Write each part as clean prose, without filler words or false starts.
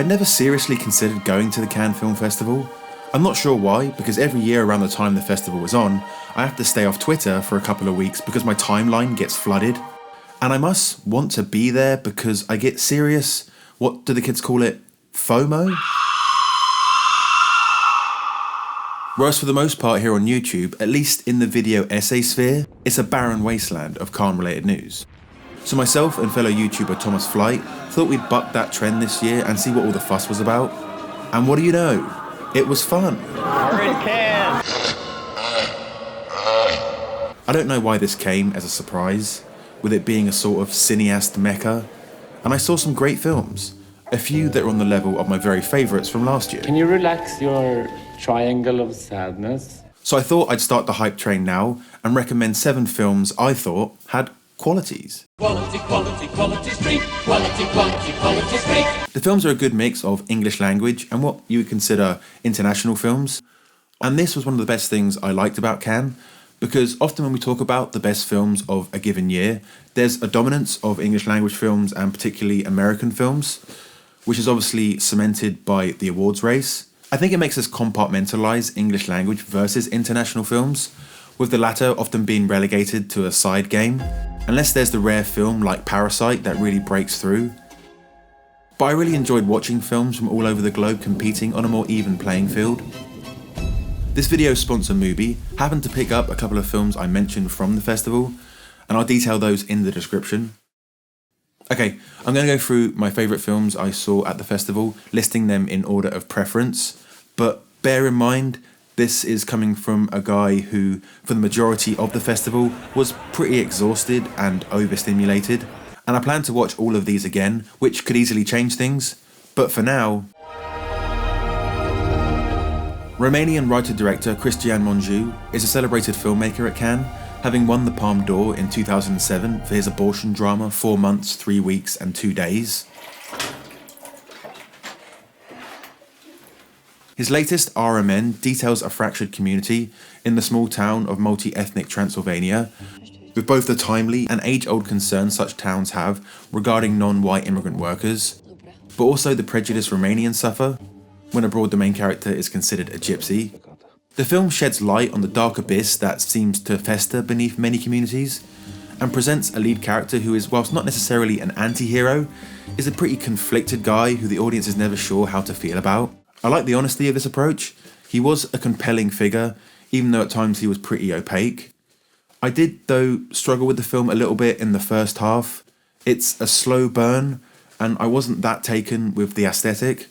I'd never seriously considered going to the Cannes Film Festival. I'm not sure why, because every year around the time the festival was on, I have to stay off Twitter for a couple of weeks because my timeline gets flooded. And I must want to be there because I get serious, what do the kids call it, FOMO? Whereas for the most part here on YouTube, at least in the video essay sphere, it's a barren wasteland of Cannes-related news. So myself and fellow YouTuber Thomas Flight thought we'd buck that trend this year and see what all the fuss was about. And what do you know? It was fun. I don't know why this came as a surprise, with it being a sort of cineast mecca, and I saw some great films, a few that are on the level of my very favourites from last year. Can you relax your triangle of sadness? So I thought I'd start the hype train now and recommend 7 films I thought had qualities. Quality, quality, quality street. Quality, quality, quality street. The films are a good mix of English language and what you would consider international films. And this was one of the best things I liked about Cannes, because often when we talk about the best films of a given year, there's a dominance of English language films and particularly American films, which is obviously cemented by the awards race. I think it makes us compartmentalise English language versus international films, with the latter often being relegated to a side game, unless there's the rare film like Parasite that really breaks through. But I really enjoyed watching films from all over the globe competing on a more even playing field. This video's sponsor MUBI happened to pick up a couple of films I mentioned from the festival, and I'll detail those in the description. Okay, I'm going to go through my favourite films I saw at the festival, listing them in order of preference, but bear in mind, this is coming from a guy who, for the majority of the festival, was pretty exhausted and overstimulated, and I plan to watch all of these again, which could easily change things, but for now... Romanian writer-director CRISTIAN Mungiu is a celebrated filmmaker at Cannes, having won the Palme d'Or in 2007 for his abortion drama 4 months, 3 weeks and 2 days. His latest R.M.N. details a fractured community in the small town of multi-ethnic Transylvania, with both the timely and age-old concerns such towns have regarding non-white immigrant workers, but also the prejudice Romanians suffer when abroad the main character is considered a gypsy. The film sheds light on the dark abyss that seems to fester beneath many communities, and presents a lead character who is, whilst not necessarily an anti-hero, is a pretty conflicted guy who the audience is never sure how to feel about. I like the honesty of this approach. He was a compelling figure, even though at times he was pretty opaque. I did, though, struggle with the film a little bit in the first half. It's a slow burn, and I wasn't that taken with the aesthetic,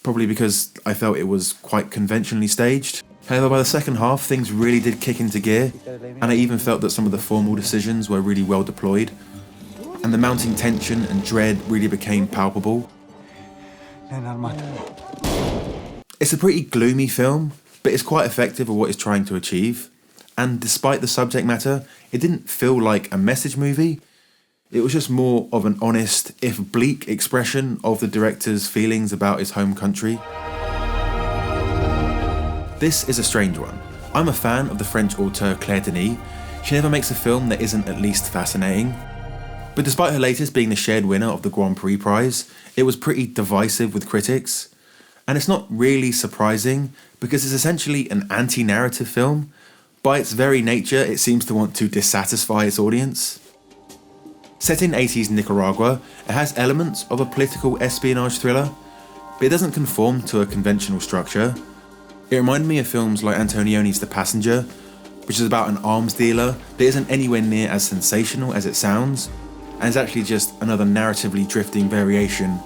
probably because I felt it was quite conventionally staged. However, by the second half, things really did kick into gear, and I even felt that some of the formal decisions were really well deployed, and the mounting tension and dread really became palpable. It's a pretty gloomy film, but it's quite effective at what it's trying to achieve, and despite the subject matter, it didn't feel like a message movie. It was just more of an honest, if bleak, expression of the director's feelings about his home country. This is a strange one. I'm a fan of the French auteur Claire Denis. She never makes a film that isn't at least fascinating. But despite her latest being the shared winner of the Grand Prix prize, it was pretty divisive with critics. And it's not really surprising, because it's essentially an anti-narrative film. By its very nature, it seems to want to dissatisfy its audience. Set in 80s Nicaragua, it has elements of a political espionage thriller, but it doesn't conform to a conventional structure. It reminded me of films like Antonioni's The Passenger, which is about an arms dealer that isn't anywhere near as sensational as it sounds, and is actually just another narratively drifting variation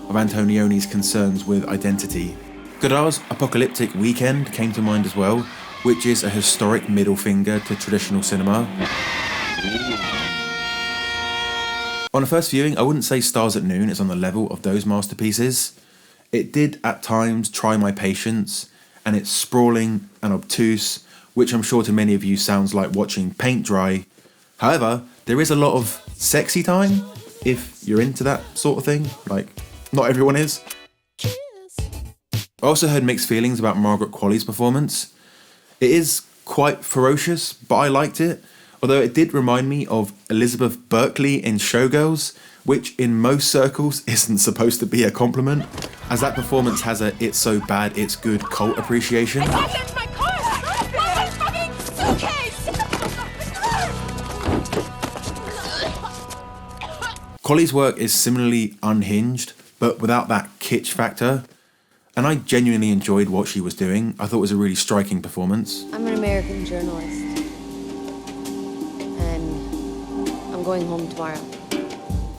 of Antonioni's concerns with identity. Godard's Apocalyptic Weekend came to mind as well, which is a historic middle finger to traditional cinema. On a first viewing, I wouldn't say Stars at Noon is on the level of those masterpieces. It did at times try my patience, and it's sprawling and obtuse, which I'm sure to many of you sounds like watching paint dry. However, there is a lot of sexy time, if you're into that sort of thing. Like, not everyone is. I also heard mixed feelings about Margaret Qualley's performance. It is quite ferocious, but I liked it. Although it did remind me of Elizabeth Berkley in Showgirls, which in most circles isn't supposed to be a compliment, as that performance has a "it's so bad, it's good" cult appreciation. I locked my car! My fucking suitcase! Collie's work is similarly unhinged, but without that kitsch factor, and I genuinely enjoyed what she was doing. I thought it was a really striking performance. I'm an American journalist, and I'm going home tomorrow.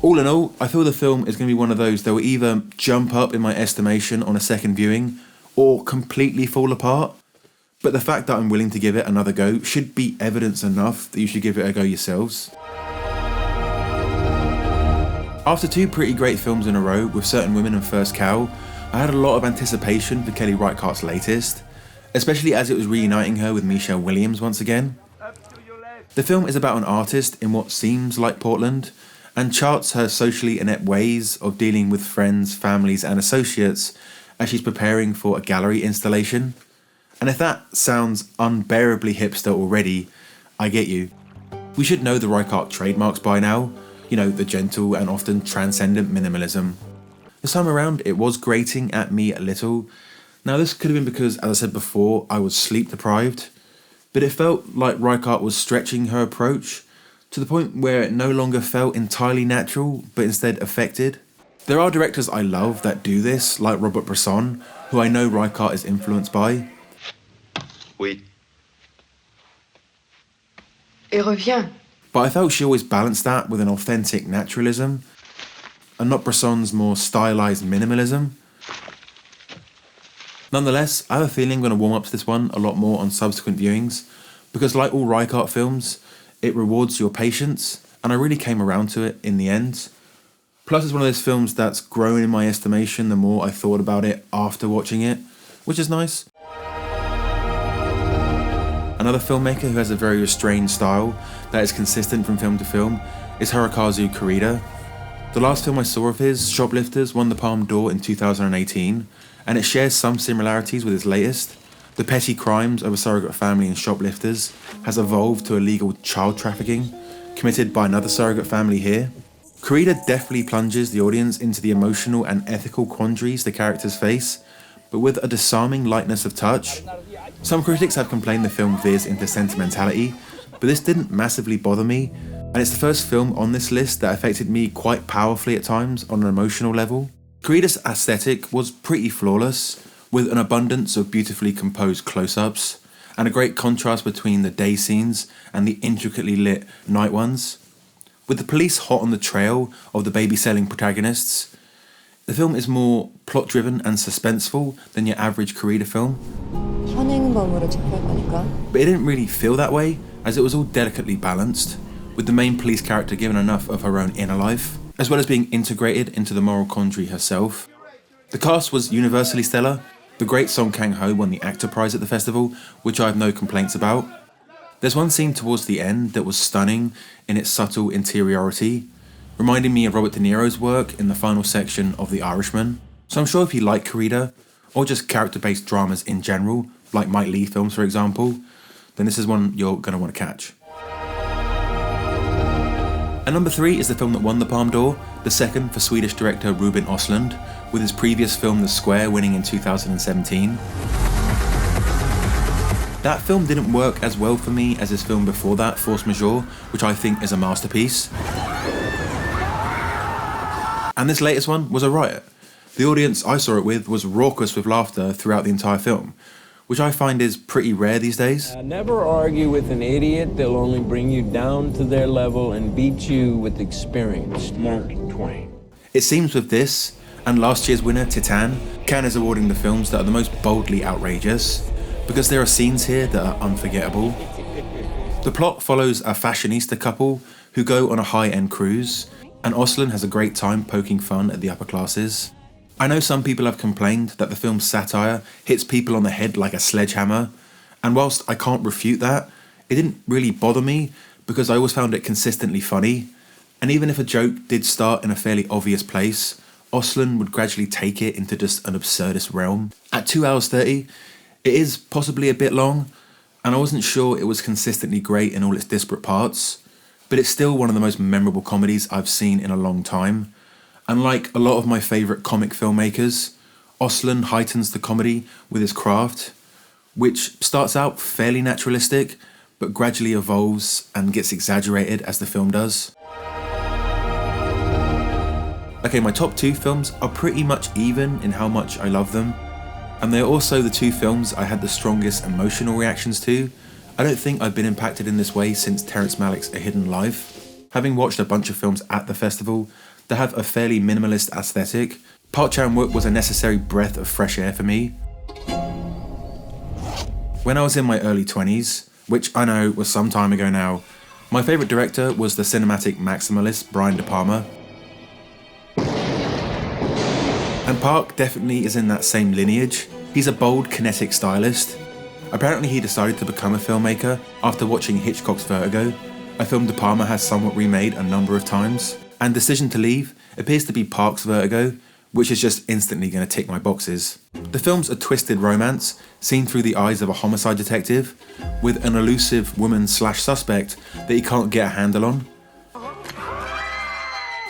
All in all, I feel the film is going to be one of those that will either jump up in my estimation on a second viewing, or completely fall apart. But the fact that I'm willing to give it another go should be evidence enough that you should give it a go yourselves. After two pretty great films in a row with Certain Women and First Cow, I had a lot of anticipation for Kelly Reichardt's latest, especially as it was reuniting her with Michelle Williams once again. The film is about an artist in what seems like Portland, and charts her socially inept ways of dealing with friends, families and associates as she's preparing for a gallery installation. And if that sounds unbearably hipster already, I get you. We should know the Reichardt trademarks by now, you know, the gentle and often transcendent minimalism. This time around, it was grating at me a little. Now this could have been because, as I said before, I was sleep deprived, but it felt like Reichardt was stretching her approach to the point where it no longer felt entirely natural, but instead affected. There are directors I love that do this, like Robert Bresson, who I know Reichardt is influenced by. Oui. Et reviens. But I felt she always balanced that with an authentic naturalism, and not Bresson's more stylized minimalism. Nonetheless, I have a feeling I'm going to warm up to this one a lot more on subsequent viewings, because like all Reichardt films, it rewards your patience, and I really came around to it in the end. Plus, it's one of those films that's grown in my estimation the more I thought about it after watching it, which is nice. Another filmmaker who has a very restrained style that is consistent from film to film is Hirokazu Koreeda. The last film I saw of his, Shoplifters, won the Palme d'Or in 2018, and it shares some similarities with his latest. The petty crimes of a surrogate family in Shoplifters has evolved to illegal child trafficking, committed by another surrogate family here. Koreeda definitely plunges the audience into the emotional and ethical quandaries the characters face, but with a disarming lightness of touch. Some critics have complained the film veers into sentimentality, but this didn't massively bother me, and it's the first film on this list that affected me quite powerfully at times on an emotional level. Koreeda's aesthetic was pretty flawless, with an abundance of beautifully composed close-ups, and a great contrast between the day scenes and the intricately lit night ones. With the police hot on the trail of the baby-selling protagonists, the film is more plot-driven and suspenseful than your average Koreeda film. 현행범으로 체포할 거니까. But it didn't really feel that way, as it was all delicately balanced, with the main police character given enough of her own inner life, as well as being integrated into the moral quandary herself. The cast was universally stellar. The great Song Kang-ho won the actor prize at the festival, which I have no complaints about. There's one scene towards the end that was stunning in its subtle interiority, reminding me of Robert De Niro's work in the final section of The Irishman. So I'm sure if you like Koreeda, or just character-based dramas in general, like Mike Leigh films for example, then this is one you're going to want to catch. And number 3 is the film that won the Palme d'Or, the second for Swedish director Ruben Östlund, with his previous film The Square winning in 2017. That film didn't work as well for me as his film before that, Force Majeure, which I think is a masterpiece. And this latest one was a riot. The audience I saw it with was raucous with laughter throughout the entire film, which I find is pretty rare these days. Never argue with an idiot. They'll only bring you down to their level and beat you with experience. Mark Twain. It seems with this, and last year's winner, Titan, Cannes is awarding the films that are the most boldly outrageous, because there are scenes here that are unforgettable. The plot follows a fashionista couple who go on a high-end cruise, and Ostlund has a great time poking fun at the upper classes. I know some people have complained that the film's satire hits people on the head like a sledgehammer, and whilst I can't refute that, it didn't really bother me because I always found it consistently funny, and even if a joke did start in a fairly obvious place, Ostlund would gradually take it into just an absurdist realm. At 2 hours 30, it is possibly a bit long, and I wasn't sure it was consistently great in all its disparate parts, but it's still one of the most memorable comedies I've seen in a long time. And like a lot of my favourite comic filmmakers, Ostlund heightens the comedy with his craft, which starts out fairly naturalistic, but gradually evolves and gets exaggerated as the film does. Okay, my top 2 films are pretty much even in how much I love them, and they're also the 2 films I had the strongest emotional reactions to. I don't think I've been impacted in this way since Terrence Malick's A Hidden Life. Having watched a bunch of films at the festival that have a fairly minimalist aesthetic, Park Chan-Wook was a necessary breath of fresh air for me. When I was in my early 20s, which I know was some time ago now, my favourite director was the cinematic maximalist Brian De Palma. And Park definitely is in that same lineage. He's a bold, kinetic stylist. Apparently he decided to become a filmmaker after watching Hitchcock's Vertigo, a film De Palma has somewhat remade a number of times. And Decision to Leave appears to be Park's Vertigo, which is just instantly going to tick my boxes. The film's a twisted romance, seen through the eyes of a homicide detective, with an elusive woman/suspect that he can't get a handle on.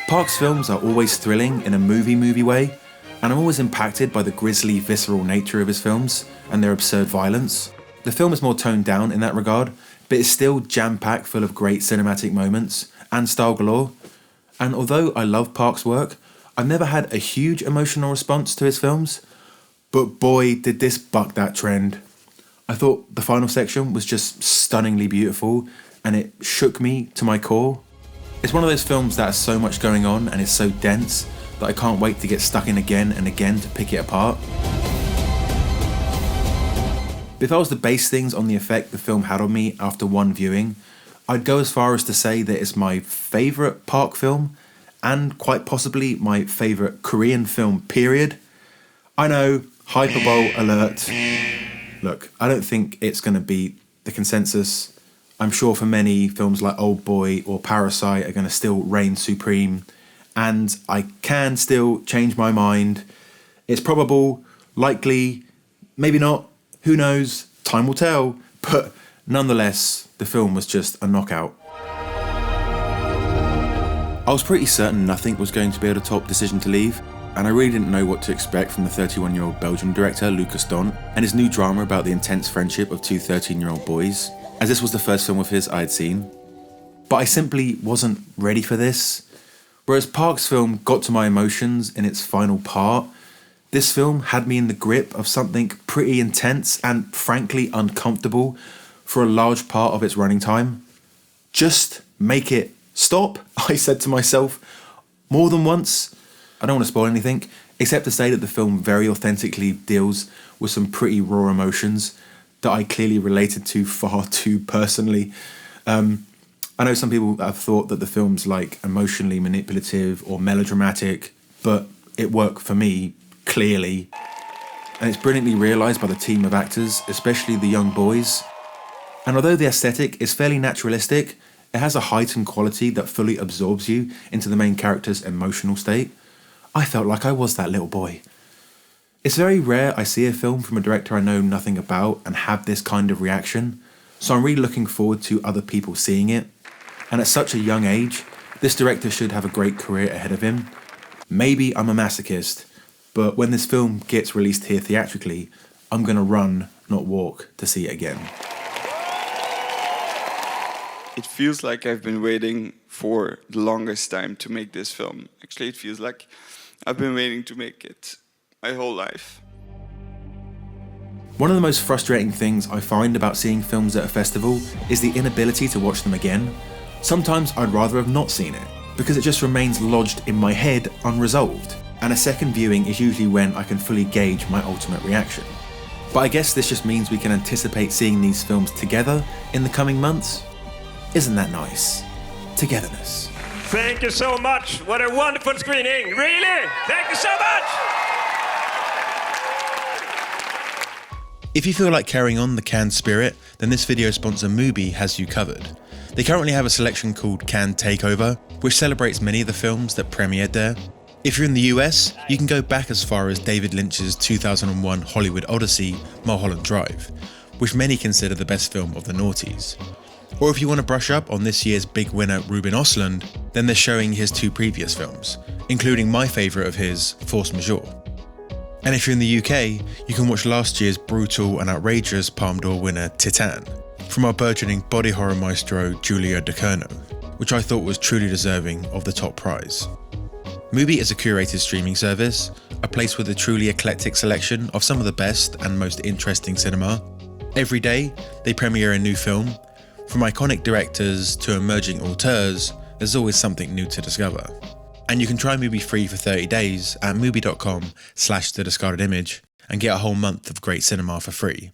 Park's films are always thrilling in a movie way, and I'm always impacted by the grisly, visceral nature of his films and their absurd violence. The film is more toned down in that regard, but it's still jam-packed full of great cinematic moments and style galore. And although I love Park's work, I've never had a huge emotional response to his films, but boy did this buck that trend. I thought the final section was just stunningly beautiful, and it shook me to my core. It's one of those films that has so much going on and is so dense that I can't wait to get stuck in again and again to pick it apart. But if I was to base things on the effect the film had on me after one viewing, I'd go as far as to say that it's my favourite Park film, and quite possibly my favourite Korean film, period. I know, hyperbole alert. Look, I don't think it's going to beat the consensus. I'm sure for many, films like Old Boy or Parasite are going to still reign supreme, and I can still change my mind. It's probable, likely, maybe not, who knows, time will tell, but nonetheless, the film was just a knockout. I was pretty certain nothing was going to be able to top Decision to Leave, and I really didn't know what to expect from the 31-year-old Belgian director Lukas Dhont and his new drama about the intense friendship of 2 13-year-old boys, as this was the first film of his I had seen. But I simply wasn't ready for this. Whereas Park's film got to my emotions in its final part, this film had me in the grip of something pretty intense and frankly uncomfortable for a large part of its running time. Just make it stop, I said to myself more than once. I don't want to spoil anything, except to say that the film very authentically deals with some pretty raw emotions that I clearly related to far too personally. I know some people have thought that the film's like emotionally manipulative or melodramatic, but it worked for me, clearly. And it's brilliantly realised by the team of actors, especially the young boys. And although the aesthetic is fairly naturalistic, it has a heightened quality that fully absorbs you into the main character's emotional state. I felt like I was that little boy. It's very rare I see a film from a director I know nothing about and have this kind of reaction, so I'm really looking forward to other people seeing it. And at such a young age, this director should have a great career ahead of him. Maybe I'm a masochist, but when this film gets released here theatrically, I'm gonna run, not walk, to see it again. It feels like I've been waiting for the longest time to make this film. Actually, it feels like I've been waiting to make it my whole life. One of the most frustrating things I find about seeing films at a festival is the inability to watch them again. Sometimes I'd rather have not seen it, because it just remains lodged in my head unresolved, and a second viewing is usually when I can fully gauge my ultimate reaction. But I guess this just means we can anticipate seeing these films together in the coming months. Isn't that nice? Togetherness. Thank you so much. What a wonderful screening. Really? Thank you so much. If you feel like carrying on the Cannes spirit, then this video sponsor MUBI has you covered. They currently have a selection called Cannes Takeover, which celebrates many of the films that premiered there. If you're in the US, you can go back as far as David Lynch's 2001 Hollywood Odyssey, Mulholland Drive, which many consider the best film of the noughties. Or if you want to brush up on this year's big winner Ruben Östlund, then they're showing his 2 previous films, including my favourite of his, Force Majeure. And if you're in the UK, you can watch last year's brutal and outrageous Palme d'Or winner Titan, from our burgeoning body horror maestro Giulia De Curno, which I thought was truly deserving of the top prize. MUBI is a curated streaming service, a place with a truly eclectic selection of some of the best and most interesting cinema. Every day, they premiere a new film. From iconic directors to emerging auteurs, there's always something new to discover. And you can try MUBI free for 30 days at mubi.com/thediscardedimage and get a whole month of great cinema for free.